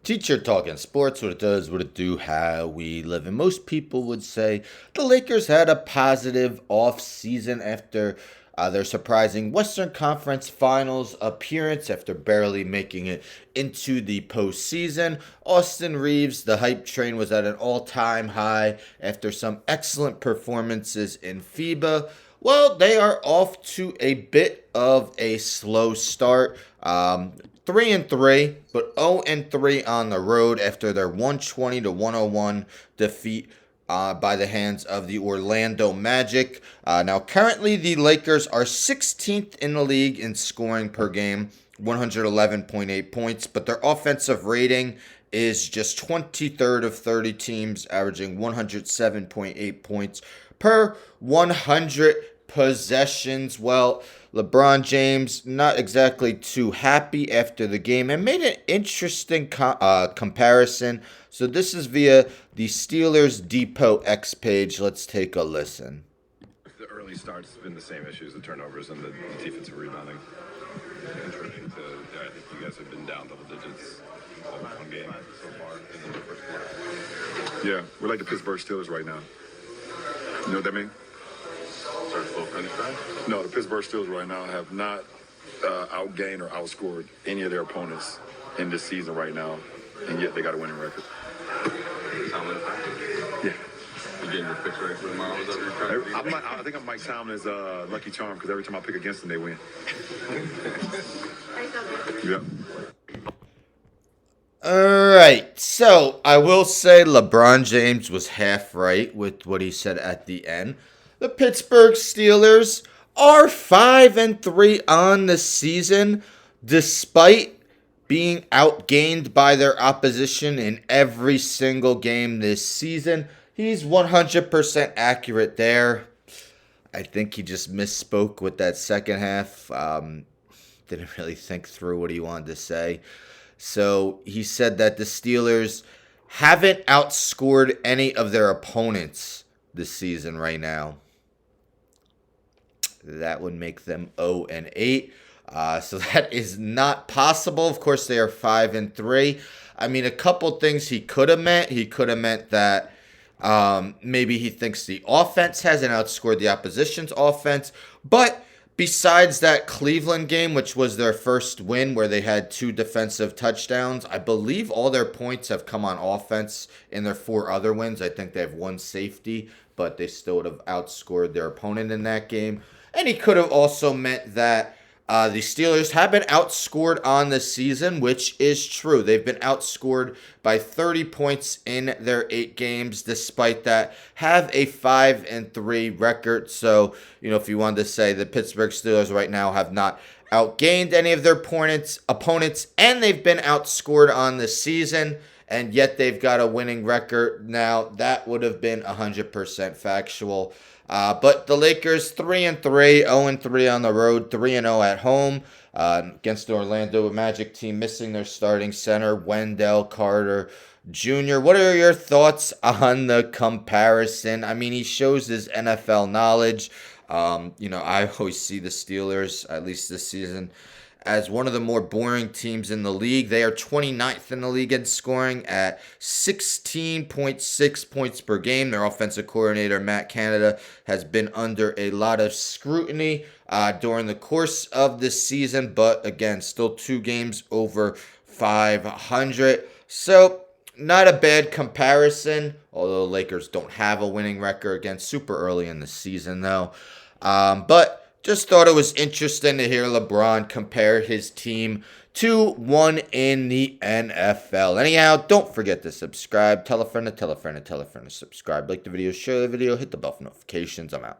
Teacher talking sports, what it does, what it do, how we live. And most people would say the Lakers had a positive off-season after their surprising Western Conference Finals appearance after barely making it into the postseason. Austin Reeves, the hype train, was at an all-time high after some excellent performances in FIBA. Well, they are off to a bit of a slow start. 3-3, but 0-3 on the road after their 120-101 defeat by the hands of the Orlando Magic. Now, currently, the Lakers are 16th in the league in scoring per game, 111.8 points, but their offensive rating is just 23rd of 30 teams, averaging 107.8 points per 100 possessions. Well, LeBron James not exactly too happy after the game and made an interesting comparison. So this is via the Steelers Depot X page. Let's take a listen. The early start's been the same issues, the turnovers and the defensive rebounding. Contributing to, I think you guys have been down double digits one game so far in the first quarter. Yeah, we're like the Pittsburgh Steelers right now. You know what that means? No, the Pittsburgh Steelers right now have not outgained or outscored any of their opponents in this season right now, and yet they got a winning record. Tomlin? Yeah. You getting your picks ready for tomorrow? Is that what you're trying to do? I think I'm Mike Tomlin's lucky charm because every time I pick against them, they win. Yeah. All right, so I will say LeBron James was half right with what he said at the end. The Pittsburgh Steelers are 5-3 on the season, despite being outgained by their opposition in every single game this season. He's 100% accurate there. I think he just misspoke with that second half. Didn't really think through what he wanted to say. So he said that the Steelers haven't outscored any of their opponents this season right now. That would make them 0-8. So that is not possible. Of course, they are 5-3. I mean, a couple things he could have meant. He could have meant that maybe he thinks the offense hasn't outscored the opposition's offense. But besides that Cleveland game, which was their first win where they had 2 defensive touchdowns, I believe all their points have come on offense in their 4 other wins. I think they have 1 safety, but they still would have outscored their opponent in that game. And he could have also meant that the Steelers have been outscored on the season, which is true. They've been outscored by 30 points in their 8 games. Despite that, have a 5-3 record. So, if you wanted to say the Pittsburgh Steelers right now have not outgained any of their opponents, and they've been outscored on the season, and yet they've got a winning record now, that would have been 100% factual. But the Lakers 3-3, 0-3 on the road, 3-0 at home against the Orlando Magic team, missing their starting center, Wendell Carter Jr. What are your thoughts on the comparison? I mean, he shows his NFL knowledge. I always see the Steelers, at least this season, as one of the more boring teams in the league. They are 29th in the league in scoring at 16.6 points per game. Their offensive coordinator, Matt Canada, has been under a lot of scrutiny during the course of this season, but again, still 2 games over 500. So, not a bad comparison, although the Lakers don't have a winning record. Again, super early in the season, though. But just thought it was interesting to hear LeBron compare his team to one in the NFL. Anyhow, don't forget to subscribe. Tell a friend to tell a friend to tell a friend to subscribe. Like the video, share the video, hit the bell for notifications. I'm out.